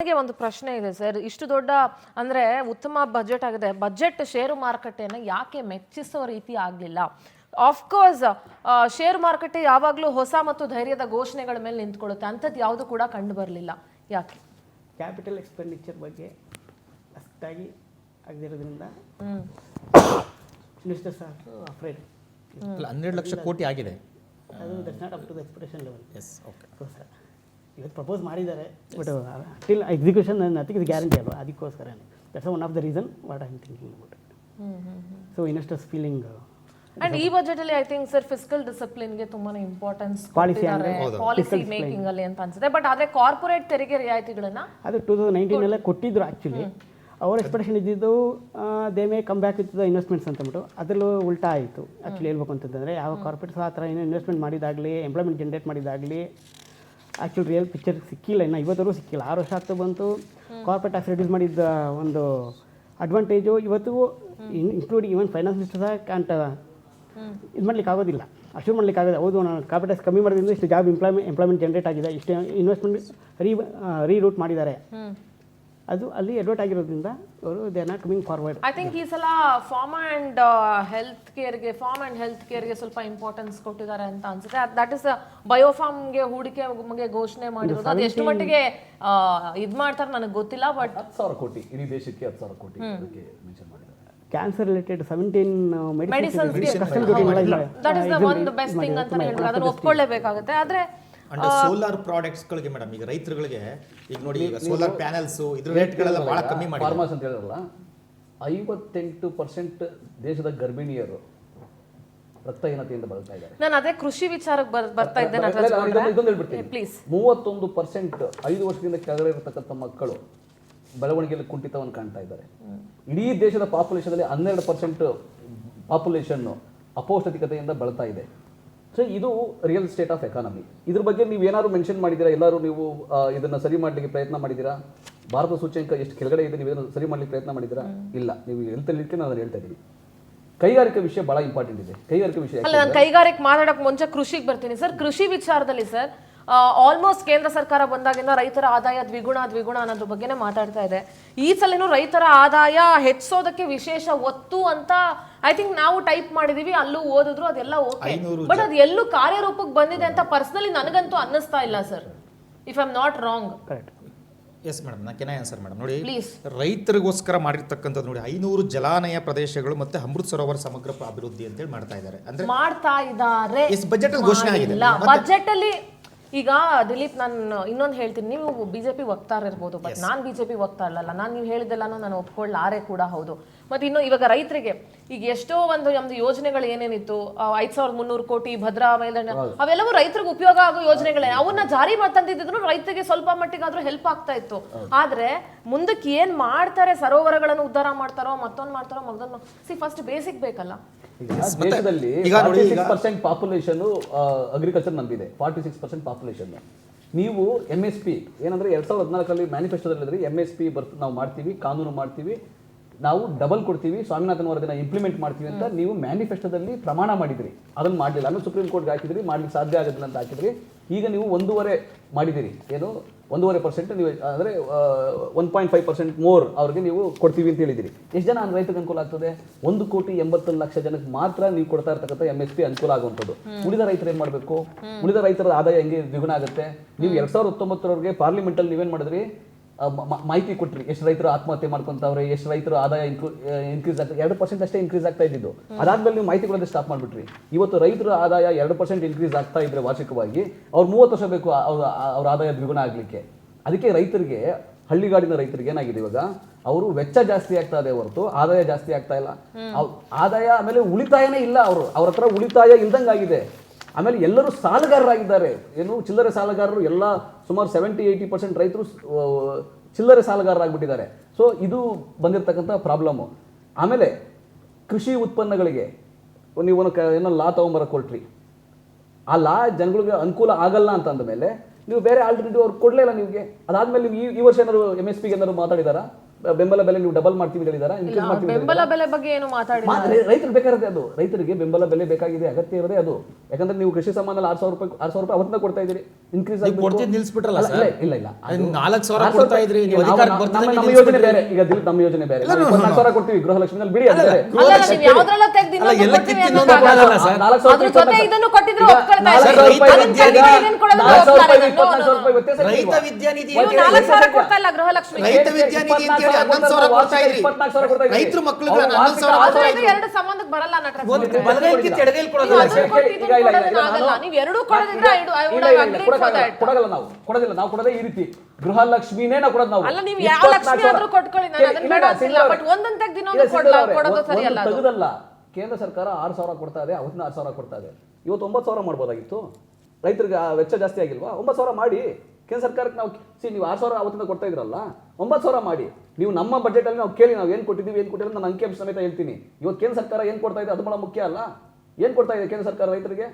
ನನಗೆ ಒಂದು ಪ್ರಶ್ನೆ ಇದೆ ಸರ್. ಇಷ್ಟು ದೊಡ್ಡ ಅಂದ್ರೆ ಉತ್ತಮ ಬಜೆಟ್ ಆಗಿದೆ. ಬಜೆಟ್ ಷೇರು ಮಾರುಕಟ್ಟೆಯನ್ನು ಯಾಕೆ ಮೆಚ್ಚಿಸೋ ರೀತಿ ಆಗಲಿಲ್ಲ? ಆಫ್ ಕೋರ್ಸ್ ಷೇರು ಮಾರುಕಟ್ಟೆ ಯಾವಾಗಲೂ ಹೊಸ ಮತ್ತು ಧೈರ್ಯದ ಘೋಷಣೆಗಳ ಮೇಲೆ ನಿಂತ್ಕೊಳ್ಳುತ್ತೆ. ಅಂಥದ್ದು ಯಾವುದು ಕೂಡ ಕಂಡು ಬರಲಿಲ್ಲ. ಯಾಕೆ? ಕ್ಯಾಪಿಟಲ್ ಎಕ್ಸ್ಪೆಂಡಿಚರ್ ಬಗ್ಗೆ ಅಷ್ಟಾಗಿ ಆಗದಿರೋದ್ರಿಂದ investors are afraid. 12 lakh crore ಆಗಿದೆ. ಅದು that's not up to the expectation level. Yes, okay. Sir ಇವತ್ತು ಪ್ರಪೋಸ್ ಮಾಡಿದ್ದಾರೆ, but still execution nothing is guarantee ಅಲ್ವಾ. ಅದಕ್ಕೋಸ್ಕರ that's one of the reason what I am thinking about it. So investors feeling and ಈ budget ಅಲ್ಲಿ I think sir fiscal discipline ಗೆ ತುಂಬಾನೇ importance ಕೊಟ್ಟಿದ್ದಾರೆ, policy making ಅಲ್ಲಿ ಅಂತ ಅನ್ಸುತ್ತೆ. ಬಟ್ ಆದ್ರೆ ಕಾರ್ಪೊರೇಟ್ ತೆರಿಗೆ ರಿಯಾಯಿತಿಗಳನ್ನ ಅದು 2019 ಅಲ್ಲೇ ಕೊಟ್ಟಿದ್ರು. ಆ್ಯಕ್ಚುಲಿ ಅವ್ರ ಎಕ್ಸ್ಪೆಕ್ಟೇಷನ್ ಇದ್ದಿದ್ದು they may come back with the investments ಅಂತಂದ್ಬಿಟ್ಟು ಅದರಲ್ಲೂ ಉಲ್ಟಾ ಆಯಿತು. ಆ್ಯಕ್ಚುಲಿ ಹೇಳ್ಬೇಕು ಅಂತಂದರೆ ಯಾವ ಕಾರ್ಪೊರೇಟ್ಸ್ ಆ ಥರ ಏನೋ ಇನ್ವೆಸ್ಟ್ಮೆಂಟ್ ಮಾಡಿದಾಗಲಿ ಎಂಪ್ಲಾಯ್ಮೆಂಟ್ ಜನ್ರೇಟ್ ಮಾಡಿದಾಗಲಿ ಆ್ಯಕ್ಚುಲಿ ರಿಯಲ್ ಪಿಕ್ಚರ್ ಸಿಕ್ಕಿಲ್ಲ. ಇನ್ನು 50 ಸಿಕ್ಕಿಲ್ಲ. 6 ವರ್ಷ ಆಗ್ತಾ ಬಂತು. ಕಾರ್ಪೊರೇಟ್ ಟ್ಯಾಕ್ಸ್ ರಿಡ್ಯೂಸ್ ಮಾಡಿದ್ದ ಒಂದು ಅಡ್ವಾಂಟೇಜು ಇವತ್ತು ಇನ್ಕ್ಲೂಡಿಂಗ್ ಈವನ್ ಫೈನಾನ್ಸ್ ಮಿನಿಸ್ಟರ್ ಸಹ ಕಾಂತ ಇದು ಮಾಡ್ಲಿಕ್ಕೆ ಆಗೋದಿಲ್ಲ, ಅಶ್ಯೂರ್ ಮಾಡ್ಲಿಕ್ಕೆ ಆಗೋದು. ಹೌದು, ನಾನು ಕಾರ್ಪೊರೇಟ್ ಟ್ಯಾಕ್ಸ್ ಕಮ್ಮಿ ಮಾಡೋದ್ರಿಂದ ಇಷ್ಟು ಜಾಬ್ ಎಂಪ್ಲಾಯ್ಮೆಂಟ್ ಜನ್ರೇಟ್ ಆಗಿದೆ, ಇಷ್ಟು ಇನ್ವೆಸ್ಟ್ಮೆಂಟ್ ರೀರೂಟ್ ಮಾಡಿದ್ದಾರೆ. ಅದು ಅಲ್ಲಿ ಅಡ್ವರ್ಟ್ ಆಗಿರೋದ್ರಿಂದ ಅವರು they are not coming forward. I think ಈ ಸಲ ಫಾರ್ಮ್ ಅಂಡ್ ಹೆಲ್ತ್ ಕೇರ್ಗೆ ಸ್ವಲ್ಪ ಇಂಪಾರ್ಟೆನ್ಸ್ ಕೊಟ್ಟಿದ್ದಾರೆ ಅಂತ ಅನ್ಸುತ್ತೆ. ದಟ್ ಇಸ್ ಬಯೋಫಾರ್ಮ್ಗೆ ಹೂಡಿಕೆ ಘೋಷಣೆ ಮಾಡಿರೋದು. ಅದು ಎಷ್ಟು ಮಟ್ಟಿಗೆ ಇದು ಮಾಡ್ತಾರೆ ನನಗೆ ಗೊತ್ತಿಲ್ಲ. ಬಟ್ 10,000 ಕೋಟಿ ಇಡೀ ದೇಶಕ್ಕೆ 10,000 ಕೋಟಿ ಮೆನ್ಷನ್ ಮಾಡಿದ್ದಾರೆ. Cancer related 17 medicines that is the one best thing ಅಂತ ಹೇಳ್ಬೋದು. ಅದನ್ನು ಒಪ್ಕೊಳ್ಳೇಬೇಕಾಗುತ್ತೆ. ಆದರೆ ಅಂಡ್ ಸೋಲಾರ್ ಪ್ರಾಡಕ್ಟ್ಸ್ಗಳಿಗೆ ಮೇಡಮ್, ಈಗ ರೈತರುಗಳಿಗೆ ಈಗ ನೋಡಿ, ಈಗ ಸೋಲಾರ್ ಪ್ಯಾನೆಲ್ಸ್ ಇದ್ರ ರೇಟ್ಗಳೆಲ್ಲ ಬಹಳ ಕಮ್ಮಿ ಮಾಡಿ ಫಾರ್ಮರ್ಸ್ ಅಂತ ಹೇಳಿದ್ರಲ್ಲ, 58% ದೇಶದ ಗರ್ಭಿಣಿಯರು ರಕ್ತಹೀನತೆಯಿಂದ ಬಳಲ್ತಾ ಇದ್ದಾರೆ. ನಾನು ಅದೇ ಕೃಷಿ ವಿಚಾರಕ್ಕೆ ಬರ್ತಾ ಇದ್ದೇನೆ. ಇದೊಂದು ಹೇಳ್ಬಿಡ್ತೀನಿ ಪ್ಲೀಸ್. 31% 5 ವರ್ಷದಿಂದ ಕೆಳಗಡೆ ಇರತಕ್ಕಂಥ ಮಕ್ಕಳು ಬೆಳವಣಿಗೆಯಲ್ಲಿ ಕುಂಠಿತವನ್ನು ಕಾಣ್ತಾ ಇದ್ದಾರೆ. ಇಡೀ ದೇಶದ ಪಾಪ್ಯುಲೇಷನ್ದಲ್ಲಿ 12% ಪಾಪ್ಯುಲೇಷನ್ ಅಪೌಷ್ಟಿಕತೆಯಿಂದ ಬಳಲ್ತಾ ಇದೆ. ಸೊ ಇದು ರಿಯಲ್ ಸ್ಟೇಟ್ ಆಫ್ ಎಕಾನಮಿ. ಇದ್ರ ಬಗ್ಗೆ ನೀವು ಏನಾದ್ರು ಮೆನ್ಷನ್ ಮಾಡಿದ್ದೀರಾ? ಎಲ್ಲರೂ ನೀವು ಇದನ್ನ ಸರಿ ಮಾಡಲಿಕ್ಕೆ ಪ್ರಯತ್ನ ಮಾಡಿದ್ದೀರಾ? ಭಾರತ ಸೂಚ್ಯಂಕ ಎಷ್ಟು ಕೆಳಗಡೆ ಇದೆ, ನೀವು ಇದನ್ನು ಸರಿ ಮಾಡ್ಲಿಕ್ಕೆ ಪ್ರಯತ್ನ ಮಾಡಿದ್ದೀರಾ? ಇಲ್ಲ. ನೀವು ಹೆಲ್ತ್ ಲಿಕ್ಕೆ ನಾನು ಹೇಳ್ತಾ ಇದ್ದೀನಿ. ಕೈಗಾರಿಕೆ ವಿಷಯ ಬಹಳ ಇಂಪಾರ್ಟೆಂಟ್ ಇದೆ. ಕೈಗಾರಿಕೆ ವಿಷಯ ಅಲ್ಲ, ನಾನು ಕೈಗಾರಿಕೆ ಮಾತಾಡೋಕೆ ಮುಂಚೆ ಕೃಷಿಗೆ ಬರ್ತೀನಿ ಸರ್. ಕೃಷಿ ವಿಚಾರದಲ್ಲಿ ಸರ್ ಆಲ್ಮೋಸ್ಟ್ ಕೇಂದ್ರ ಸರ್ಕಾರ ಬಂದಾಗಿಂದ ರೈತರ ಆದಾಯ ದ್ವಿಗುಣ ಅನ್ನೋದ್ರ ಬಗ್ಗೆನೇ ಮಾತಾಡ್ತಾ ಇದೆ. ಈ ಸಲನೂ ರೈತರ ಆದಾಯ ಹೆಚ್ಚಿಸೋದಕ್ಕೆ ವಿಶೇಷ ಒತ್ತು ಅಂತ ಐ ಥಿಂಕ್ ನಾವು ಟೈಪ್ ಮಾಡಿದೀವಿ, ಅಲ್ಲೂ ಓದಿದ್ರು, ಅದೆಲ್ಲ ಓಕೆ. ಬಟ್ ಅದು ಎಲ್ಲೂ ಕಾರ್ಯರೂಪಕ್ಕೆ ಬಂದಿದೆ ಅಂತ ಪರ್ಸನಲಿ ನನಗಂತೂ ಅನ್ನಿಸ್ತಾ ಇಲ್ಲ sir, if I am not wrong. Yes madam, ನಾನು ಕೆನ ಆನ್ಸರ್ ಮೇಡಮ್. ನೋಡಿ, ರೈತರಿಗೋಸ್ಕರ ಮಾಡಿರ್ತಕ್ಕಂಥದ್ದು ನೋಡಿ, 500 ಜಲಾನಯ ಪ್ರದೇಶಗಳು ಮತ್ತೆ ಅಮೃತ್ ಸರೋವರ ಸಮಗ್ರ ಅಭಿವೃದ್ಧಿ ಅಂತೇಳಿ ಮಾಡ್ತಾ ಇದ್ದಾರೆ. ಅಂದ್ರೆ ಮಾಡ್ತಾ ಇದ್ದಾರೆ. ಬಜೆಟ್ ಅಲ್ಲಿ ಘೋಷಣೆ ಆಗಿದೆ. ಬಜೆಟ್ ಅಲ್ಲಿ ಈಗ ದಿಲೀಪ್, ನಾನು ಇನ್ನೊಂದು ಹೇಳ್ತೀನಿ. ನೀವು ಬಿಜೆಪಿ ವಕ್ತಾರ ಇರ್ಬೋದು, ಬಟ್ ನಾನು ಬಿಜೆಪಿ ವಕ್ತಾರ ಅಲ್ಲ. ನಾನು ನೀವು ಹೇಳಿದೆಲ್ಲಾನು ನಾನು ಒಪ್ಕೊಳ್ಳಾರೆ ಕೂಡ ಹೌದು. ಮತ್ತೆ ಇನ್ನು ಇವಾಗ ರೈತರಿಗೆ ಈಗ ಎಷ್ಟೋ ನಮ್ದು ಯೋಜನೆಗಳು ಏನೇನಿತ್ತು, 5,300 ಕೋಟಿ ಭದ್ರಾ ಮೇಲ್ದಂಡ, ಅವೆಲ್ಲವೂ ರೈತರಿಗೆ ಉಪಯೋಗ ಆಗೋ ಯೋಜನೆಗಳೇ. ಅವನ್ನ ಜಾರಿ ತಂದಿದ್ರು ರೈತರಿಗೆ ಸ್ವಲ್ಪ ಮಟ್ಟಿಗಾದ್ರೂ ಹೆಲ್ಪ್ ಆಗ್ತಾ ಇತ್ತು. ಆದ್ರೆ ಮುಂದಕ್ಕೆ ಏನ್ ಮಾಡ್ತಾರೆ, ಸರೋವರಗಳನ್ನು ಉದ್ಧಾರ ಮಾಡ್ತಾರೋ ಮತ್ತೊಂದು ಮಾಡ್ತಾರೋ ಫಸ್ಟ್ ಬೇಸಿಕ್ ಬೇಕಲ್ಲ. ದೇಶದಲ್ಲಿ 46% ಪಾಪ್ಯುಲೇಷನ್ ಅಗ್ರಿಕಲ್ಚರ್ ನಂಬಿದೆ. 46% ಪಾಪ್ಯುಲೇಷನ್. ನೀವು MSP ಏನಂದ್ರೆ 2014 ಮ್ಯಾನಿಫೆಸ್ಟೋದಲ್ಲಿ MSP ನಾವು ಮಾಡ್ತೀವಿ, ಕಾನೂನು ಮಾಡ್ತೀವಿ, ನಾವು ಡಬಲ್ ಕೊಡ್ತೀವಿ, ಸ್ವಾಮಿನಾಥನ್ ವರದಿನ ಇಂಪ್ಲಿಮೆಂಟ್ ಮಾಡ್ತೀವಿ ಅಂತ ನೀವು ಮ್ಯಾನಿಫೆಸ್ಟೋದಲ್ಲಿ ಪ್ರಮಾಣ ಮಾಡಿದ್ರಿ. ಅದನ್ನು ಮಾಡಲಿಲ್ಲ. ಆಮೇಲೆ ಸುಪ್ರೀಂ ಕೋರ್ಟ್ಗೆ ಹಾಕಿದ್ರಿ, ಮಾಡ್ಲಿಕ್ಕೆ ಸಾಧ್ಯ ಆಗೋದಿಲ್ಲ ಅಂತ ಹಾಕಿದ್ರಿ. ಈಗ ನೀವು 1.5 ಮಾಡಿದಿರಿ. ಏನು 1.5% ನೀವು ಅಂದರೆ 1.5% ಮೋರ್ ಅವ್ರಿಗೆ ನೀವು ಕೊಡ್ತೀವಿ ಅಂತ ಹೇಳಿದಿರಿ. ಎಷ್ಟು ಜನ ರೈತರಿಗೆ ಅನುಕೂಲ ಆಗ್ತದೆ? 1,80,00,000 ಜನಕ್ಕೆ ಮಾತ್ರ ನೀವು ಕೊಡ್ತಾ ಇರ್ತಕ್ಕಂಥ MSP ಅನುಕೂಲ ಆಗುವಂಥದ್ದು. ಉಳಿದ ರೈತರು ಏನು ಮಾಡಬೇಕು? ಉಳಿದ ರೈತರ ಆದಾಯ ಹೆಂಗೆ ದ್ವಿಗುಣ ಆಗುತ್ತೆ? ನೀವು 2019 ಪಾರ್ಲಿಮೆಂಟಲ್ಲಿ ನೀವೇನು ಮಾಡಿದ್ರಿ? ಮಾಹಿತಿ ಕೊಟ್ರಿ, ಎಷ್ಟು ರೈತರು ಆತ್ಮಹತ್ಯೆ ಮಾಡ್ಕೊಂತವ್ರೆ, ಎಷ್ಟು ರೈತರು ಆದಾಯ ಇನ್ಕ್ರೀಸ್ ಆಗ್ತದೆ. 2% ಅಷ್ಟೇ ಇನ್ಕ್ರೀಸ್ ಆಗ್ತಾ ಇದ್ದು. ಅದಾದ್ಮೇಲೆ ನೀವು ಮಾಹಿತಿ ಕೊಡೋದು ಸ್ಟಾಪ್ ಮಾಡಿಬಿಟ್ರಿ. ಇವತ್ತು ರೈತರ ಆದಾಯ 2% ಇನ್ಕ್ರೀಸ್ ಆಗ್ತಾ ಇದ್ರೆ ವಾರ್ಷಿಕವಾಗಿ, ಅವ್ರು 30 ವರ್ಷ ಬೇಕು ಅವ್ರ ಆದಾಯ ದ್ವಿಗುಣ ಆಗ್ಲಿಕ್ಕೆ. ಅದಕ್ಕೆ ರೈತರಿಗೆ, ಹಳ್ಳಿಗಾಡಿನ ರೈತರಿಗೆ ಏನಾಗಿದೆ ಇವಾಗ, ಅವರು ವೆಚ್ಚ ಜಾಸ್ತಿ ಆಗ್ತಾ ಇದೆ ಹೊರತು ಆದಾಯ ಜಾಸ್ತಿ ಆಗ್ತಾ ಇಲ್ಲ. ಆದಾಯ ಆಮೇಲೆ ಉಳಿತಾಯನೇ ಇಲ್ಲ. ಅವ್ರ ಹತ್ರ ಉಳಿತಾಯ ಇಲ್ದಂಗಾಗಿದೆ. ಆಮೇಲೆ ಎಲ್ಲರೂ ಸಾಲಗಾರರಾಗಿದ್ದಾರೆ. ಏನು ಚಿಲ್ಲರೆ ಸಾಲಗಾರರು ಎಲ್ಲ ಸುಮಾರು 70-80% ರೈತರು ಚಿಲ್ಲರೆ ಸಾಲಗಾರರಾಗ್ಬಿಟ್ಟಿದ್ದಾರೆ. ಸೊ ಇದು ಬಂದಿರತಕ್ಕಂಥ ಪ್ರಾಬ್ಲಮ್ಮು. ಆಮೇಲೆ ಕೃಷಿ ಉತ್ಪನ್ನಗಳಿಗೆ ನೀವು ಏನೋ ಲಾ ತೊಗೊಂಬರಕ್ಕೆ ಕೊಟ್ರಿ. ಆ ಲಾ ಜನಗಳಿಗೆ ಅನುಕೂಲ ಆಗಲ್ಲ ಅಂತ ಅಂದಮೇಲೆ ನೀವು ಬೇರೆ ಆಲ್ಟರ್ನೇಟಿವ್ ಅವ್ರು ಕೊಡಲೇ ಇಲ್ಲ ನಿಮಗೆ. ಅದಾದ್ಮೇಲೆ ನೀವು ಈ ವರ್ಷ ಏನಾದ್ರು MSPಗೆ ಏನಾದ್ರು ಮಾತಾಡಿದಾರಾ? ಬೆಂಬಲ ಬೆಲೆ ನೀವು ಡಬಲ್ ಮಾಡ್ತೀವಿ ಅಂತ ಹೇಳಿದಾರಾ? ಇನ್ಕ್ರೀಸ್ ಮಾಡ್ತೀವಿ ಅಂತ ಬೆಂಬಲ ಬೆಲೆ ಬಗ್ಗೆ ಏನು ಮಾತಾಡಿಲ್ಲ. ರೈತರು ಬೇಕಾಗಿದೆ ಅದು. ರೈತರಿಗೆ ಬೆಂಬಲ ಬೆಲೆ ಬೇಕಾಗಿದೆ, ಅಗತ್ಯ ಇರೋದೇ ಅದು. ಯಾಕಂದ್ರೆ ನೀವು ಕೃಷಿ ಸಾಮಾನಲ್ಲಿ 6,000 ರೂಪಾಯಿ ಅವತ್ತಿನ ಕೊಡ್ತಾ ಇದ್ದೀರಿ. ಇನ್ಕ್ರೀಸ್ ಕೊಡ್ತಿದ್ದು ನಿಲ್ಸ್ಬಿಟ್ರಲ್ಲ ಇಲ್ಲ ಇಲ್ಲ ಇಲ್ಲ 4,000 ಕೊಡ್ತಾ ಇದ್ರಿ, ನೀವು ಅಧಿಕಾರಕ್ಕೆ ಬರ್ತಿದ್ದಂಗೆ ನಮ್ಮ ಯೋಜನೆ ಬೇರೆ. ಈಗ ದಿಲೀಪ್ ನಮ್ಮ ಯೋಜನೆ ಬೇರೆ. 24,000 ಕೊಡ್ತೀವಿ ಗೃಹಲಕ್ಷ್ಮಿನಲ್ಲಿ, ಬಿಡಿ ಅದು ಬೇರೆ. ಅಲ್ಲ, ನೀವು ಯಾವ್ದ್ರಲ್ಲ ತೆಗ್ದು ಇನ್ನೊಂದು ಎಲ್ಲ ಕೊಡ್ತೀವಿ ಕಿತ್ತು ಅನ್ನೋದು ಇನ್ನೊಂದು ಆಗಲ್ಲ. ಸರ್. 4,000 ಅದ್ರ ಜೊತೆ ಇದನ್ನು ಕೊಟ್ಟಿದ್ರು ಈಗ ಒಪ್ಕೊಳ್ತಾ 4,000 ಇದ್ದೀನಿ. ರೂಪಾಯಿ ಅದನ್ನ ತೆಗ್ದು ಇದನ್ನ ಕೊಡೋದು ಒಪ್ತಾರೆ ನಾನು. 24,000 ರೂಪಾಯಿ ವ್ಯತ್ಯಾಸ ರೈತ ಇಲ್ವಾ? ವಿದ್ಯಾನಿಧಿ ನೀವು 4,000 ಕೊಡ್ತಾ ಇಲ್ಲ ಗೃಹಲಕ್ಷ್ಮಿ. ರೈತ ವಿದ್ಯಾನಿಧಿ ಅಂತ ಹೇಳಿ 11,000 ಕೊಡ್ತಾ ಇದ್ರಿ. 24,000 ಕೊಡ್ತಾ ಇದ್ರಿ. ರೈತರ ಮಕ್ಕಳಿಗೆ ಅವ್ರು 11,000 ಆದ್ರೆ ಕೊಡ್ತಾ ಇದು ಇದ್ರಿ. ಎರಡು ಸಂಬಂಧಕ್ಕೆ ಬರಲ್ಲ ನಟರಾಜ್ ಒಂದು ಅವ್ರೆ. ಬಲಗೈ ಕಿತ್ತು ಎಡಗೈಲಿ ಕೊಡೋದಿಲ್ಲ ನೀವು ಅದನ್ನ ಸರ್. ಕೊಟ್ಟು ಇದನ್ನ ಕೊಡೋದನ್ನ ಆಗಲ್ಲ. ನೀವು ಎರಡೂ ಕೊಡೋದಿದ್ರೆ I would have agreed for that. ಕೊಡಗಲ್ಲ ನಾವು ಕೊಡೋದಿಲ್ಲ. ನಾವು ಕೊಡೋದೇ ಈ ರೀತಿ ಗೃಹಲಕ್ಷ್ಮಿನೇ ನಾವು ಕೊಡೋದು. ನಾವು ಅಲ್ಲ, ನೀವು ಯಾವ ಲಕ್ಷ್ಮಿ ಆದ್ರೂ ಕೊಟ್ಕೊಳ್ಳಿ, ನಾನು ಅದನ್ನ ಬೇಡ ಅಂತಿಲ್ಲ. ಬಟ್ ಒಂದೊಂದು ತೆಗ್ದು ಇನ್ನೊಂದು ಕೊಡೋದು ಸರಿಯಲ್ಲ ಅದು. ತೆಗೆದಲ್ಲ. ಕೇಂದ್ರ ಸರ್ಕಾರ 6,000 ಕೊಡ್ತಾ ಇದೆ, ಅವತ್ತಿನ 6,000 ಕೊಡ್ತಾ ಇದೆ. ಇವತ್ತು 9,000 ಮಾಡ್ಬೋದಾಗಿತ್ತು. ರೈತರಿಗೆ ಆ ವೆಚ್ಚ ಜಾಸ್ತಿ ಆಗಿಲ್ವಾ? 9,000 ಮಾಡಿ. ಕೇಂದ್ರ ಸರ್ಕಾರಕ್ಕೆ ನಾವು ನೀವು 6,000 ಅವತ್ತಿಂದ ಕೊಡ್ತಾ ಇದ್ರಲ್ಲ, 9,000 ಮಾಡಿ. ನೀವು ನಮ್ಮ ಬಜೆಟ್ ಅಲ್ಲಿ ನಾವು ಕೇಳಿ ನಾವು ಏನು ಕೊಟ್ಟಿದ್ದೀವಿ ಏನು ಕೊಟ್ಟಿಲ್ಲ ನಾನು ಅಂಕಿಅಂಶ ಸಮೇತ ಹೇಳ್ತೀನಿ. ಇವತ್ತು ಕೇಂದ್ರ ಸರ್ಕಾರ ಏನು ಕೊಡ್ತಾ ಇದೆ ಅದು ಬಹಳ ಮುಖ್ಯ ಅಲ್ಲ. ಏನು ಕೊಡ್ತಾ ಇದೆ ಕೇಂದ್ರ ಸರ್ಕಾರ ರೈತರಿಗೆ?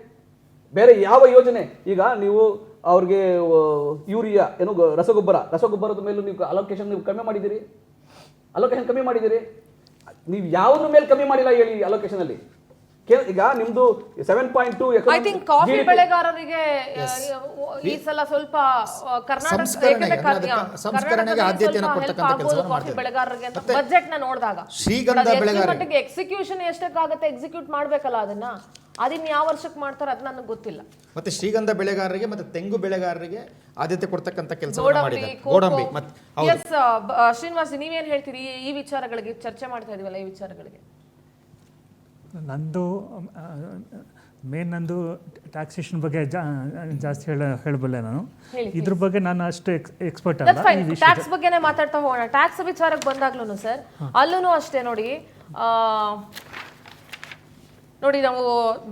ಬೇರೆ ಯಾವ ಯೋಜನೆ? ಈಗ ನೀವು ಅವ್ರಿಗೆ ಯೂರಿಯಾ ಏನು ರಸಗೊಬ್ಬರದ ಮೇಲೂ ನೀವು ಅಲೋಕೇಶನ್ ನೀವು ಕಮ್ಮಿ ಮಾಡಿದ್ದೀರಿ. ಅಲೋಕೇಶನ್ ಕಮ್ಮಿ ಮಾಡಿದ್ದೀರಿ. ನೀವು ಯಾವುದ್ರ ಮೇಲೆ ಕಮ್ಮಿ ಮಾಡಿಲ್ಲ ಹೇಳಿ ಅಲೋಕೇಶನ್ ಅಲ್ಲಿ. ಈಗ ನಿಮ್ದು 7.2 ಐ ಥಿಂಕ್ ಕಾಫಿ ಬೆಳೆಗಾರರಿಗೆ ಈ ಸಲ ಸ್ವಲ್ಪ ಸಂಸ್ಕರಣೆಗೆ ಆದ್ಯತೆಯನ್ನು ಕೊಡ್ತಕ್ಕಂಥ ಕೆಲಸವನ್ನು ಕಾಫಿ ಬೆಳೆಗಾರರಿಗೆ ಅಂತ ಬಜೆಟ್ ನ ನೋಡಿದಾಗ ಶ್ರೀಗಂಧ ಬೆಳೆಗಾರರಿಗೆ ಎಕ್ಸಿಕ್ಯೂಷನ್ ಎಷ್ಟಕ್ಕಾಗತ್ತೆ, ಎಕ್ಸಿಕ್ಯೂಟ್ ಮಾಡ್ಬೇಕಲ್ಲ ಅದನ್ನ ಯಾವ ವರ್ಷಕ್ಕೆ ಮಾಡ್ತಾರೆ ಅದು ನನಗೆ ಗೊತ್ತಿಲ್ಲ. ಮತ್ತೆ ಶ್ರೀಗಂಧ ಬೆಳೆಗಾರರಿಗೆ ಮತ್ತೆ ತೆಂಗು ಬೆಳೆಗಾರರಿಗೆ ಆದ್ಯತೆ ಕೊಡ್ತಕ್ಕಂಥ ಕೆಲಸವನ್ನು ಮಾಡಿದ್ದಾರೆ. ಗೋಡಂಬಿ ಮತ್ತೆ ಎಸ್ ಶ್ರೀನಿವಾಸ್, ನೀವೇನ್ ಹೇಳ್ತೀರಿ ಈ ವಿಚಾರಗಳಿಗೆ? ಚರ್ಚೆ ಮಾಡ್ತಾ ಇದೀವಲ್ಲ ಈ ವಿಚಾರಗಳಿಗೆ. ನಂದು ನಂದು ಟ್ಯಾಕ್ಸೇಷನ್ ಬಗ್ಗೆ ಜಾಸ್ತಿ ಹೇಳಬಲ್ಲೆ ನಾನು. ಇದ್ರ ಬಗ್ಗೆ ನಾನು ಅಷ್ಟು ಎಕ್ಸ್ಪರ್ಟ್ ಅಲ್ಲ. ಟ್ಯಾಕ್ಸ್ ಬಗ್ಗೆನೇ ಮಾತಾಡ್ತಾ ಹೋಗೋಣ. ಟ್ಯಾಕ್ಸ್ ವಿಚಾರಕ್ಕೆ ಬಂದಾಗ್ಲೂ ಸರ್ ಅಲ್ಲೂ ಅಷ್ಟೇ ನೋಡಿ, ನಾವು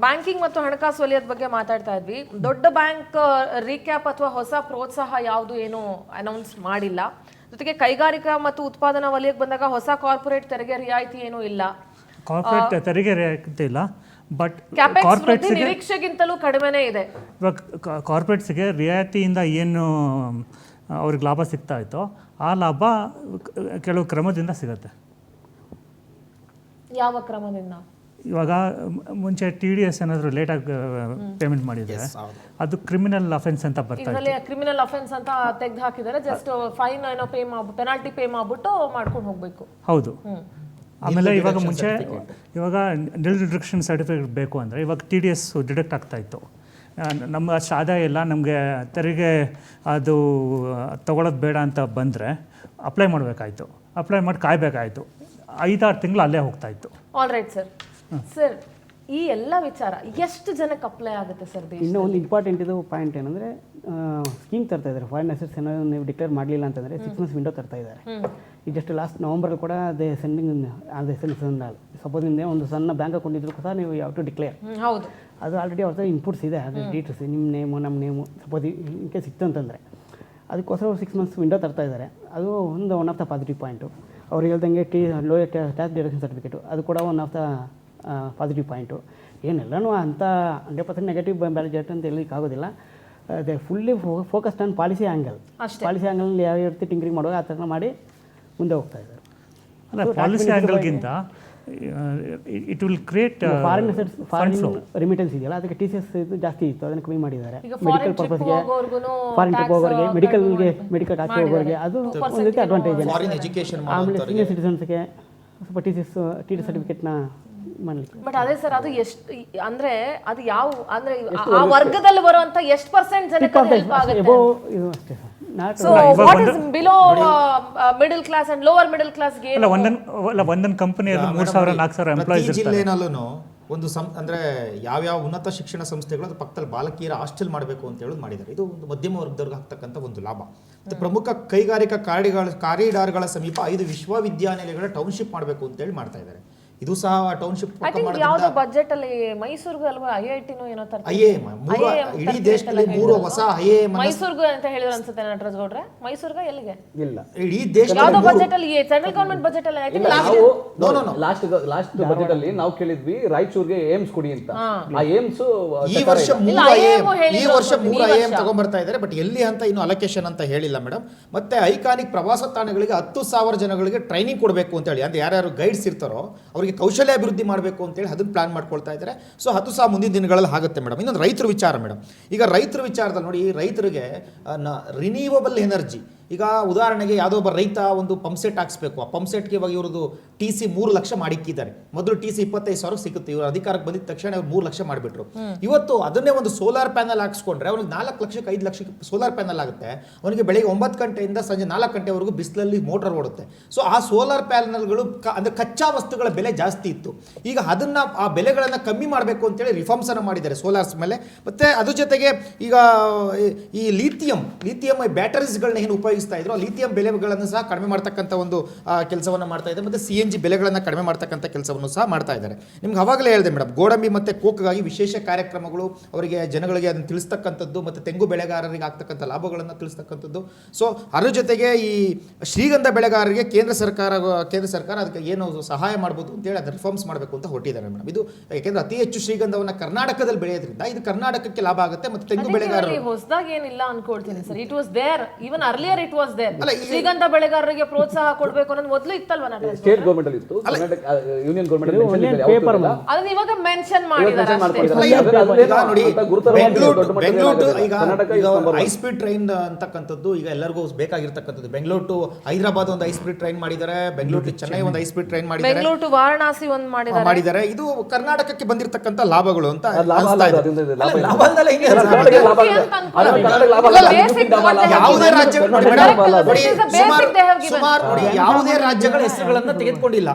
ಬ್ಯಾಂಕಿಂಗ್ ಮತ್ತು ಹಣಕಾಸು ವಲಯದ ಬಗ್ಗೆ ಮಾತಾಡ್ತಾ ಇದ್ವಿ. ದೊಡ್ಡ ಬ್ಯಾಂಕ್ ರೀಕ್ಯಾಪ್ ಅಥವಾ ಹೊಸ ಪ್ರೋತ್ಸಾಹ ಯಾವುದು ಏನು ಅನೌನ್ಸ್ ಮಾಡಿಲ್ಲ. ಜೊತೆಗೆ ಕೈಗಾರಿಕಾ ಮತ್ತು ಉತ್ಪಾದನಾ ವಲಯಕ್ಕೆ ಬಂದಾಗ ಹೊಸ ಕಾರ್ಪೊರೇಟ್ ತೆರಿಗೆ ರಿಯಾಯಿತಿ ಏನೂ ಇಲ್ಲ. ಕಾರ್ಪೊರೇಟ್ ತೆರಿಗೆ ರಿಯಾಯಿತಿ ಇಲ್ಲ, ಬಟ್ ಕಾರ್ಪೊರೇಟ್ ನಿರೀಕ್ಷೆಗಿಂತಲೂ ಕಡಿಮೆನೇ ಇದೆ. ಇವಾಗ ಕಾರ್ಪೊರೇಟ್ಸ್ಗೆ ರಿಯಾಯಿತಿಯಿಂದ ಏನು ಅವ್ರಿಗೆ ಲಾಭ ಸಿಗ್ತಾ ಇತ್ತೋ ಆ ಲಾಭ ಕೆಲವು ಕ್ರಮದಿಂದ ಸಿಗುತ್ತೆ. ಯಾವ ಕ್ರಮದಿಂದ? ಇವಾಗ ಮುಂಚೆ TDS ಏನಾದರೂ ಲೇಟಾಗಿ ಪೇಮೆಂಟ್ ಮಾಡಿದರೆ ಅದು ಕ್ರಿಮಿನಲ್ ಅಫೆನ್ಸ್ ಅಂತ ಬರ್ತಾರೆ. ಕ್ರಿಮಿನಲ್ ಅಫೆನ್ಸ್ ಅಂತ ತೆಗೆದು ಹಾಕಿದ್ದಾರೆ. ಜಸ್ಟ್ ಫೈನ್ ಏನೋ ಪೇ ಮಾಡ್ಬಿಟ್ಟು ಪೆನಾಲ್ಟಿ ಪೇ ಮಾಡ್ಬಿಟ್ಟು ಮಾಡ್ಕೊಂಡು ಹೋಗ್ಬೇಕು. ಹೌದು. ಆಮೇಲೆ ಇವಾಗ ಮುಂಚೆ ಇವಾಗ ನಿಲ್ ಡಿಡಕ್ಷನ್ ಸರ್ಟಿಫಿಕೇಟ್ ಬೇಕು ಅಂದರೆ ಇವಾಗ TDS ಡಿಡಕ್ಟ್ ಆಗ್ತಾಯಿತ್ತು. ನಮ್ಮ ಅಷ್ಟು ಆದಾಯ ಇಲ್ಲ, ನಮಗೆ ತೆರಿಗೆ ಅದು ತೊಗೊಳೋದು ಬೇಡ ಅಂತ ಬಂದರೆ ಅಪ್ಲೈ ಮಾಡಬೇಕಾಯ್ತು. ಅಪ್ಲೈ ಮಾಡಿ ಕಾಯಬೇಕಾಯಿತು. 5-6 ತಿಂಗಳು ಅಲ್ಲೇ ಹೋಗ್ತಾಯಿತ್ತು. All right sir. ಸರ್ ಈ ಎಲ್ಲ ವಿಚಾರ ಎಷ್ಟು ಜನಕ್ಕೆ ಅಪ್ಲೈ ಆಗುತ್ತೆ ಸರ್? ಇನ್ನೂ ಒಂದು ಇಂಪಾರ್ಟೆಂಟ್ ಇದು ಪಾಯಿಂಟ್ ಏನಂದರೆ ಸ್ಕೀಮ್ ತರ್ತಾ ಇದ್ದಾರೆ. ಫಾರಿನ್ ಅಸೆಟ್ಸ್ ಏನಾದರೂ ನೀವು ಡಿಕ್ಲೇರ್ ಮಾಡಲಿಲ್ಲ ಅಂತಂದರೆ 6 months ವಿಂಡೋ ತರ್ತಾ ಇದ್ದಾರೆ. ಈಗ ಜಸ್ಟ್ ಲಾಸ್ಟ್ ನವಂಬರ್ ಕೂಡ ಅದೇ ಸಪೋಸ್ ನಿಮ್ಮದೇ ಒಂದು ಸಣ್ಣ ಬ್ಯಾಂಕ್ ಅಕೌಂಟ್ ಇದ್ರೂ ಕೂಡ ನೀವು ಯಾವ ಟು ಡಿಕ್ಲೇರ್. ಹೌದು, ಅದು ಆಲ್ರೆಡಿ ಅವ್ರ ಇನ್ಪುಟ್ಸ್ ಇದೆ. ಅದು ಡೀಟೇಲ್ಸ್ ನಿಮ್ಮ ನೇಮು ನಮ್ಮ ನೇಮು ಸಪೋಸ್ ಇನ್ ಕೇಸ್ ಸಿಕ್ತು ಅಂತಂದರೆ ಅದಕ್ಕೋಸ್ಕರ 6 months ವಿಂಡೋ ತರ್ತಾ ಇದ್ದಾರೆ. ಅದು ಒಂದು one of the positive point. ಅವ್ರು ಹೇಳ್ದಂಗೆ ಲೋಯರ್ ಟ್ಯಾಕ್ಸ್ ಡಿಡಕ್ಷನ್ ಸರ್ಟಿಫಿಕೇಟು ಅದು ಕೂಡ one of the positive point. ಏನೆಲ್ಲನೂ ಅಂಥ 100% ನೆಗೆಟಿವ್ ಬಜೆಟ್ ಅಂತ ಹೇಳಲಿಕ್ಕಾಗೋದಿಲ್ಲ. They fully focused on policy angle. Policy ಆ್ಯಂಗಲ್ನಲ್ಲಿ ಯಾವ ರೀತಿ ಟಿಂಕರಿಂಗ್ ಮಾಡುವಾಗ ಆ ಥರ ಮಾಡಿ ಮುಂದೆ ಹೋಗ್ತಾ ಇದ್ದಾರೆ. ಅಲ್ಲ, ಪಾಲಿಸಿ ಆ್ಯಂಗಲ್ಗಿಂತ it will create foreign assets, foreign remittance ಇದೆಯಲ್ಲ ಅದಕ್ಕೆ TCS ಇದು ಜಾಸ್ತಿ ಇತ್ತು, ಅದನ್ನು ಕಮ್ಮಿ ಮಾಡಿದ್ದಾರೆ. ಮೆಡಿಕಲ್ ಪರ್ಪಸ್ಗೆ ಫಾರಿನ್ ಟ್ರಿಪ್ ಹೋಗೋರಿಗೆ, ಮೆಡಿಕಲ್ ಟ್ಯಾಕ್ಸ್ ಹೋಗೋರಿಗೆ ಅದು ಒಂದು ರೀತಿ ಅಡ್ವಾಂಟೇಜ್. ಆಮೇಲೆ ಸೀನಿಯರ್ ಸಿಟಿಸನ್ಸ್ಗೆ ಸ್ವಲ್ಪ TDS ಸರ್ಟಿಫಿಕೇಟ್ನ ಮಾಡಲಿಕ್ಕೆ. ಬಟ್ ಅದೇ ಸರ್, ಅದು ಎಷ್ಟು ಅಂದ್ರೆ ಅದು ಯಾವ ಅಂದ್ರೆ ಆ ವರ್ಗದಲ್ಲಿ ಬರುವಂತ ಎಷ್ಟು % ಜನಕ್ಕೆ ಹೆಲ್ಪ್ ಆಗುತ್ತೆ? ಇದು ಅಷ್ಟೇ sir. So what is below middle class and lower middle class ಗೆ? ಅಲ್ಲ, ಒಂದೊಂದು ಕಂಪನಿಯಲ್ಲಿ 3,000-4,000 ಎಂಪ್ಲಾಯೀಸ್ ಇರ್ತಾರೆ. ಜಿಲ್ಲೆನಲ್ಲೂ ಒಂದು ಅಂದರೆ ಯಾವ್ಯಾವ ಉನ್ನತ ಶಿಕ್ಷಣ ಸಂಸ್ಥೆಗಳು ಅದು ಪಕ್ಕದಲ್ಲಿ ಬಾಲಕಿಯರ ಹಾಸ್ಟೆಲ್ ಮಾಡಬೇಕು ಅಂತ ಹೇಳೋದು ಮಾಡಿದ್ದಾರೆ. ಇದು ಒಂದು ಮಧ್ಯಮ ವರ್ಗದವ್ರಿಗೆ ಆಗ್ತಕ್ಕಂಥ ಒಂದು ಲಾಭ. ಮತ್ತು ಪ್ರಮುಖ ಕೈಗಾರಿಕಾ ಕಾರಿಡಾರ್ಗಳ ಸಮೀಪ 5 ವಿಶ್ವವಿದ್ಯಾನಿಲಯಗಳ ಟೌನ್ಶಿಪ್ ಮಾಡಬೇಕು ಅಂತೇಳಿ ಮಾಡ್ತಾ ಇದ್ದಾರೆ. ಇದು ಸಹ ಟೌನ್ಶಿಪ್ ಐ ಥಿಂಕ್ ಯಾವ್ದೋ ಬಜೆಟ್ ಅಲ್ಲಿ ಮೈಸೂರ್ಗೂ ಅಲ್ವಾ ಐಐಟಿನೋ ಏನೋ ತರ್ತಾರೆ IIM ಇಡೀ ದೇಶದಲ್ಲಿ 3 ಹೊಸ IIM ಮೈಸೂರ್ಗೂ ಅಂತ ಹೇಳಿದ್ರು ಅನ್ಸುತ್ತೆ ನಟರಾಜ್ ಗೌಡ್ರೆ ಮೈಸೂರ್ಗ ಎಲ್ಲಿಗೆ ಇಲ್ಲ ಇಡೀ ದೇಶ ಯಾವ್ದೋ ಬಜೆಟ್ ಅಲ್ಲಿ ಸೆಂಟ್ರಲ್ ಗವರ್ಮೆಂಟ್ ಬಜೆಟ್ ಅಲ್ಲಿ ಐ ಥಿಂಕ್ ನಾವು ಲಾಸ್ಟ್ ಬಜೆಟ್ ಅಲ್ಲಿ ನಾವು ಕೇಳಿದ್ವಿ ರಾಯಚೂರ್ಗೆ ಏಮ್ಸ್ ಕೊಡಿ ಅಂತ ಆ ಏಮ್ಸ್ ಈ ವರ್ಷ ಇಲ್ಲ, 3 IIM IIM ಈ ವರ್ಷ ಹೇಳಿದ್ರು 3 ಈ IIM ವರ್ಷ. ತಗೊಂಡ್ಬರ್ತಾ ಇದ್ದಾರೆ. ಬಟ್ ಎಲ್ಲಿ ಅಂತ ಇನ್ನು ಅಲೋಕೇಶನ್ ಅಂತ ಹೇಳಿಲ್ಲ ಮೇಡಮ್. ಮತ್ತೆ ಐಕಾನಿಕ್ ಪ್ರವಾಸ ತಾಣಗಳಿಗೆ 10,000 ಜನಗಳಿಗೆ ಟ್ರೈನಿಂಗ್ ಕೊಡಬೇಕು ಅಂತ ಹೇಳಿ, ಅಂದ್ರೆ ಯಾರ್ಯಾರು ಗೈಡ್ಸ್ ಇರ್ತಾರೋ ಅವರಿಗೆ ಕೌಶಲ್ಯ ಅಭಿವೃದ್ಧಿ ಮಾಡಬೇಕು ಅಂತೇಳಿ ಅದನ್ನ ಪ್ಲಾನ್ ಮಾಡ್ಕೊಳ್ತಾ ಇದ್ದಾರೆ. ಸೊ 10,000 ಮುಂದಿನ ದಿನಗಳಲ್ಲಿ ಆಗುತ್ತೆ ಮೇಡಮ್. ಇನ್ನೊಂದು ರೈತರ ವಿಚಾರ ಮೇಡಮ್. ಈಗ ರೈತರ ವಿಚಾರದಲ್ಲಿ ನೋಡಿ, ರೈತರಿಗೆ ರಿನ್ಯೂವಬಲ್ ಎನರ್ಜಿ, ಈಗ ಉದಾಹರಣೆಗೆ ಯಾವುದೋ ಒಬ್ಬ ರೈತ ಒಂದು ಪಂಪ್ಸೆಟ್ ಹಾಕ್ಸ್ಬೇಕು. ಆ ಪಂಪ್ಸೆಟ್ಗೆ ಇವಾಗ ಇವ್ರದ್ದು TC 3 ಲಕ್ಷ ಮಾಡಿಕ್ಕಿದ್ದಾರೆ. ಮೊದಲು TC 25,000 ಸಿಗುತ್ತೆ. ಇವರು ಅಧಿಕಾರಕ್ಕೆ ಬಂದಿದ ತಕ್ಷಣ ಇವ್ರು 3 ಲಕ್ಷ ಮಾಡಿಬಿಟ್ರು. ಇವತ್ತು ಅದನ್ನೇ ಒಂದು ಸೋಲಾರ್ ಪ್ಯಾನಲ್ ಹಾಕ್ಸ್ಕೊಂಡ್ರೆ ಅವನಿಗೆ 4 ಲಕ್ಷಕ್ಕೆ 5 ಲಕ್ಷಕ್ಕೆ ಸೋಲಾರ್ ಪ್ಯಾನಲ್ ಆಗುತ್ತೆ. ಅವನಿಗೆ ಬೆಳಿಗ್ಗೆ 9 ಗಂಟೆಯಿಂದ ಸಂಜೆ 4 ಗಂಟೆವರೆಗೂ ಬಿಸಿಲಲ್ಲಿ ಮೋಟರ್ ಓಡುತ್ತೆ. ಸೊ ಆ ಸೋಲಾರ್ ಪ್ಯಾನಲ್ಗಳು ಅಂದ್ರೆ ಕಚ್ಚಾ ವಸ್ತುಗಳ ಬೆಲೆ ಜಾಸ್ತಿ ಇತ್ತು. ಈಗ ಅದನ್ನ ಆ ಬೆಲೆಗಳನ್ನು ಕಮ್ಮಿ ಮಾಡಬೇಕು ಅಂತೇಳಿ ರಿಫಾರ್ಮ್ಸ್ ಅನ್ನು ಮಾಡಿದ್ದಾರೆ ಸೋಲಾರ್ಸ್ ಮೇಲೆ. ಮತ್ತೆ ಅದ್ರ ಜೊತೆಗೆ ಈಗ ಈ ಲಿಥಿಯಂ ಬ್ಯಾಟರೀಸ್ಗಳನ್ನ ಏನು ಉಪಯೋಗಿಸ್ತಾ ಇದ್ರು, ಆ ಲಿಥಿಯಂ ಬೆಲೆಗಳನ್ನು ಸಹ ಕಡಿಮೆ ಮಾಡ್ತಕ್ಕಂಥ ಒಂದು ಕೆಲಸವನ್ನು ಮಾಡ್ತಾ ಇದ್ದಾರೆ. ಮತ್ತೆ CNG ಬೆಲೆಗಳನ್ನು ಕಡಿಮೆ ಮಾಡ್ತಕ್ಕಂಥ ಕೆಲಸವನ್ನು ಸಹ ಮಾಡ್ತಾ ಇದ್ದಾರೆ. ನಿಮ್ಗೆ ಅವಾಗಲೇ ಹೇಳಿದೆ ಮೇಡಮ್, ಗೋಡಂಬಿ ಮತ್ತು ಕೋಕ್ಗಾಗಿ ವಿಶೇಷ ಕಾರ್ಯಕ್ರಮಗಳು, ಅವರಿಗೆ ಜನಗಳಿಗೆ ಅದನ್ನು ತಿಳಿಸ್ತಕ್ಕಂಥದ್ದು, ಮತ್ತು ತೆಂಗು ಬೆಳೆಗಾರರಿಗೆ ಆಗ್ತಕ್ಕಂಥ ಲಾಭಗಳನ್ನು ತಿಳಿಸ್ತಕ್ಕಂಥದ್ದು. ಸೊ ಅದ್ರ ಜೊತೆಗೆ ಈ ಶ್ರೀಗಂಧ ಬೆಳೆಗಾರರಿಗೆ ಕೇಂದ್ರ ಸರ್ಕಾರ ಅದಕ್ಕೆ ಏನು ಸಹಾಯ ಮಾಡ್ಬೋದು ಅಂತೇಳಿ ಅದನ್ನ ರಿಫಾರ್ಮ್ಸ್ ಮಾಡಬೇಕು ಅಂತ ಹೊರಟಿದ್ದಾರೆ ಮೇಡಮ್. ಇದು ಯಾಕೆಂದ್ರೆ ಅತಿ ಹೆಚ್ಚು ಶ್ರೀಗಂಧವನ್ನು ಕರ್ನಾಟಕದಲ್ಲಿ ಬೆಳೆಯೋದ್ರಿಂದ ಇದು ಕರ್ನಾಟಕಕ್ಕೆ ಲಾಭ ಆಗುತ್ತೆ. ಮತ್ತು ತೆಂಗು ಬೆಳೆಗಾರರು ಹೊಸದಾಗಿ ಏನಿಲ್ಲ ಅನ್ಕೊಳ್ತೀನಿ sir. It was there, even earlier it was there. ಶ್ರೀಗಂಧ ಬೆಳೆಗಾರರಿಗೆ ಪ್ರೋತ್ಸಾಹ ಕೊಡಬೇಕು ಅನ್ನೋದು ಮೊದಲು ಇತ್ತಲ್ವಾ ನಟರಾಜ್? ಸ್ಟೇಟ್ ಗವರ್ಮೆಂಟ್ ಅಲ್ಲಿ ಇತ್ತು, ಕರ್ನಾಟಕ ಯೂನಿಯನ್ ಗವರ್ಮೆಂಟ್ ಅದನ್ನ ಇವಾಗ ಮೆನ್ಷನ್ ಮಾಡಿದ್ದಾರೆ ಅಷ್ಟೇ. ನೋಡಿ, ಬೆಂಗಳೂರು ಹೈ ಸ್ಪೀಡ್ ಟ್ರೈನ್ ಅಂತಕ್ಕಂಥದ್ದು ಈಗ ಎಲ್ಲರಿಗೂ ಬೇಕಾಗಿರ್ತಕ್ಕಂಥದ್ದು. ಬೆಂಗಳೂರು ಟು ಹೈದರಾಬಾದ್ ಒಂದು ಹೈ ಸ್ಪೀಡ್ ಟ್ರೈನ್ ಮಾಡಿದ್ದಾರೆ, ಬೆಂಗಳೂರು ಟು ಚೆನ್ನೈ ಒಂದು ಹೈ ಸ್ಪೀಡ್ ಟ್ರೈನ್ ಮಾಡಿದ್ದಾರೆ, ಬೆಂಗಳೂರು ಟು ವಾರಣಾಸಿ ಒಂದು ಮಾಡಿದ್ದಾರೆ. ಇದು ಕರ್ನಾಟಕಕ್ಕೆ ಬಂದಿರತಕ್ಕಂಥ ಲಾಭಗಳು ಅಂತ ಲಾಭ ಅನಿಸ್ತಾ ಇದೆ. ಅಲ್ಲ, ಅದರಿಂದ ಲಾಭ ಇಲ್ಲ. ಲಾಭ ಅಲ್ಲ, ಹಿಂಗೆ ಕರ್ನಾಟಕಕ್ಕೆ ಲಾಭ ಆಗಿದೆ. ಕರ್ನಾಟಕಕ್ಕೆ ಲಾಭ ಆಗಿದೆ. ಯಾವುದೇ ರಾಜ್ಯ ನೋಡಿ Correct, ಮೇಡಮ್, ನೋಡಿ, this is the basic they have given. ಸುಮಾರು ನೋಡಿ, ಯಾವುದೇ ರಾಜ್ಯಗಳ ಹೆಸರುಗಳನ್ನ ತೆಗೆದುಕೊಂಡಿಲ್ಲ.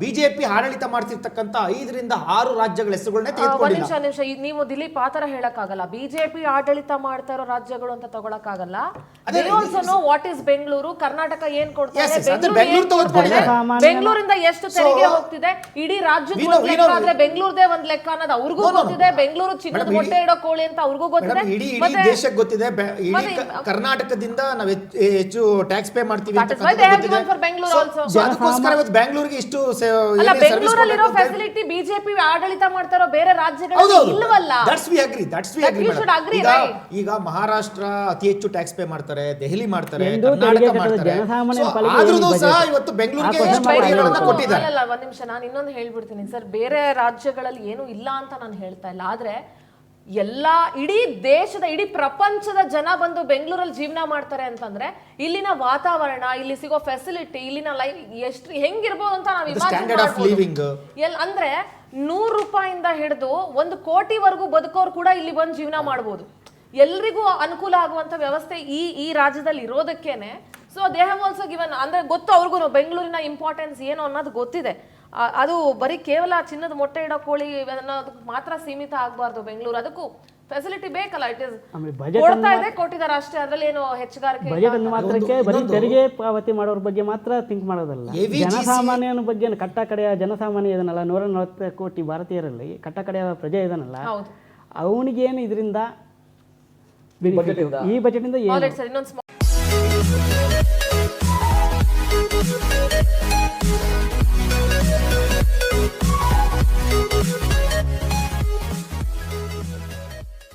ಬಿಜೆಪಿ ಆಡಳಿತ ಮಾಡ್ತಿರ್ತಕ್ಕಂಥ 5 ರಿಂದ 6 ರಾಜ್ಯಗಳ ಹೆಸರುಗಳನ್ನೇ ತೆಗೆದುಕೊಂಡಿಲ್ಲ. ನಿಮಿಷ ನೀವು ದಿಲೀಪ್ ಆತರ ಹೇಳಕ್ಕಾಗಲ್ಲ. ಬಿಜೆಪಿ ಆಡಳಿತ ಮಾಡ್ತಾ ಇರೋ ರಾಜ್ಯಗಳು ಅಂತ ತಗೊಳಕ್ಕಾಗಲ್ಲ. ವಾಟ್ ಇಸ್ ಬೆಂಗಳೂರು, ಕರ್ನಾಟಕ ಏನ್ ಕೊಡ್ತಾರೆ, ಬೆಂಗಳೂರಿಂದ ಎಷ್ಟು ತೆರಿಗೆ ಹೋಗ್ತಿದೆ, ಇಡೀ ರಾಜ್ಯದ ಲೆಕ್ಕ ಆದ್ರೆ ಬೆಂಗಳೂರದೇ ಒಂದ್ ಲೆಕ್ಕ ಅನ್ನೋದು ಅವ್ರಿಗೂ ಗೊತ್ತಿದೆ. ಬೆಂಗಳೂರು ಚಿನ್ನದ ಮೊಟ್ಟೆ ಇಡೋ ಕೋಳಿ ಅಂತ ಅವ್ರಿಗೂ ಗೊತ್ತಿದೆ. ಇಡೀ ದೇಶಕ್ಕೆ ಗೊತ್ತಿದೆ. ಇಡೀ ಕರ್ನಾಟಕದಿಂದ ನಾವು ಹೆಚ್ಚು ಟ್ಯಾಕ್ಸ್ ಪೇ ಮಾಡ್ತೀವಿ ಅಂತ ಅದಕ್ಕೋಸ್ಕರ ಇವತ್ತು ಬೆಂಗಳೂರಿಗೆ ಇಷ್ಟು ಅಲ್ಲ, ಬೆಂಗಳೂರಲ್ಲಿರೋ ಫೆಸಿಲಿಟಿ ಬಿಜೆಪಿ ಆಡಳಿತ ಮಾಡ್ತಾರೋ ಬೇರೆ ರಾಜ್ಯಗಳಲ್ಲಿ ಇಲ್ವಲ್ಲ. ಈಗ ಮಹಾರಾಷ್ಟ್ರ ಅತಿ ಹೆಚ್ಚು ಟ್ಯಾಕ್ಸ್ ಪೇ ಮಾಡ್ತಾರೆ, ದೆಹಲಿ ಮಾಡ್ತಾರೆ, ಎಂದು ಕರ್ನಾಟಕ ತೆರಿಗೆ ಮಾಡ್ತಾರೆ. ಜನಸಾಮಾನ್ಯರ ಪಾಲಿಗೆ ಆದ್ರೂ ಏನು ಸಹ budget? ಇವತ್ತು ಬೆಂಗಳೂರಿಗೆ ಆ ಎಷ್ಟು ಕೊಡುಗೆಗಳನ್ನ ಕೊಟ್ಟಿದ್ದಾರೆ. ಅಲ್ಲ, ಒಂದ್ ನಿಮಿಷ ನಾನು ಇನ್ನೊಂದು ಹೇಳ್ಬಿಡ್ತೀನಿ ಸರ್. ಬೇರೆ ರಾಜ್ಯಗಳಲ್ಲಿ ಏನು ಇಲ್ಲ ಅಂತ ನಾನು ಹೇಳ್ತಾ ಇಲ್ಲ. ಆದ್ರೆ ಇಡೀ ದೇಶದ, ಇಡೀ ಪ್ರಪಂಚದ ಜನ ಬಂದು ಬೆಂಗಳೂರಲ್ಲಿ ಜೀವನ ಮಾಡ್ತಾರೆ ಅಂತಂದ್ರೆ ಇಲ್ಲಿನ ವಾತಾವರಣ, ಇಲ್ಲಿ ಸಿಗೋ ಫೆಸಿಲಿಟಿ, ಇಲ್ಲಿನ ಲೈಫ್ ಎಷ್ಟು ಹೆಂಗಿರ್ಬೋದು ಅಂತ ನಾವು ಇಮ್ಯಾಜಿನ್ ಮಾಡ್ಬೋದು. ಅಂದ್ರೆ 100 ರೂಪಾಯಿಂದ ಹಿಡಿದು 1 ಕೋಟಿವರೆಗೂ ಬದುಕೋರು ಕೂಡ ಇಲ್ಲಿ ಬಂದು ಜೀವನ ಮಾಡ್ಬೋದು. ಎಲ್ರಿಗೂ ಅನುಕೂಲ ಆಗುವಂತ ವ್ಯವಸ್ಥೆ ಈ ರಾಜ್ಯದಲ್ಲಿ ಇರೋದಕ್ಕೇನೆ. So they have also given, ಅಂದ್ರೆ ಗೊತ್ತು ಅವ್ರಿಗೂ ಬೆಂಗಳೂರಿನ ಇಂಪಾರ್ಟೆನ್ಸ್ ಏನು ಅನ್ನೋದು ಗೊತ್ತಿದೆ. ಅದು ಬರೀ ಕೇವಲ ಚಿನ್ನದ ಮೊಟ್ಟೆ ಇಡೋ ಕೋಳಿ ಅನ್ನೋದಕ್ಕೆ ಮಾತ್ರ ಸೀಮಿತ ಆಗಬಾರ್ದು ಬೆಂಗಳೂರು. ಅದಕ್ಕೂ ಫೆಸಿಲಿಟಿ ಬೇಕಲ್ಲ. ಇಟ್ ಇಸ್ ಕೊಡ್ತಾ ಇದೆ, ಕೊಟ್ಟಿದ್ದಾರೆ ಅಷ್ಟೇ. ಅದ್ರಲ್ಲಿ ಏನು ಹೆಚ್ಚುಗಾರಿಕೆ ಬಜೆಟ್ ಅನ್ನು ಮಾತ್ರಕ್ಕೆ ಬರೀ ತೆರಿಗೆ ಪಾವತಿ ಮಾಡೋರ ಬಗ್ಗೆ ಮಾತ್ರ ಥಿಂಕ್ ಮಾಡೋದಲ್ಲ. ಜನಸಾಮಾನ್ಯನ ಬಗ್ಗೆ ಕಟ್ಟ ಕಡೆಯ ಜನಸಾಮಾನ್ಯ ಇದನ್ನಲ್ಲ, 140 ಕೋಟಿ ಭಾರತೀಯರಲ್ಲಿ ಕಟ್ಟ ಕಡೆಯ ಪ್ರಜೆ ಇದನ್ನಲ್ಲ, ಅವನಿಗೇನು ಇದರಿಂದ ಈ ಬಜೆಟ್ ಇಂದ ಏನು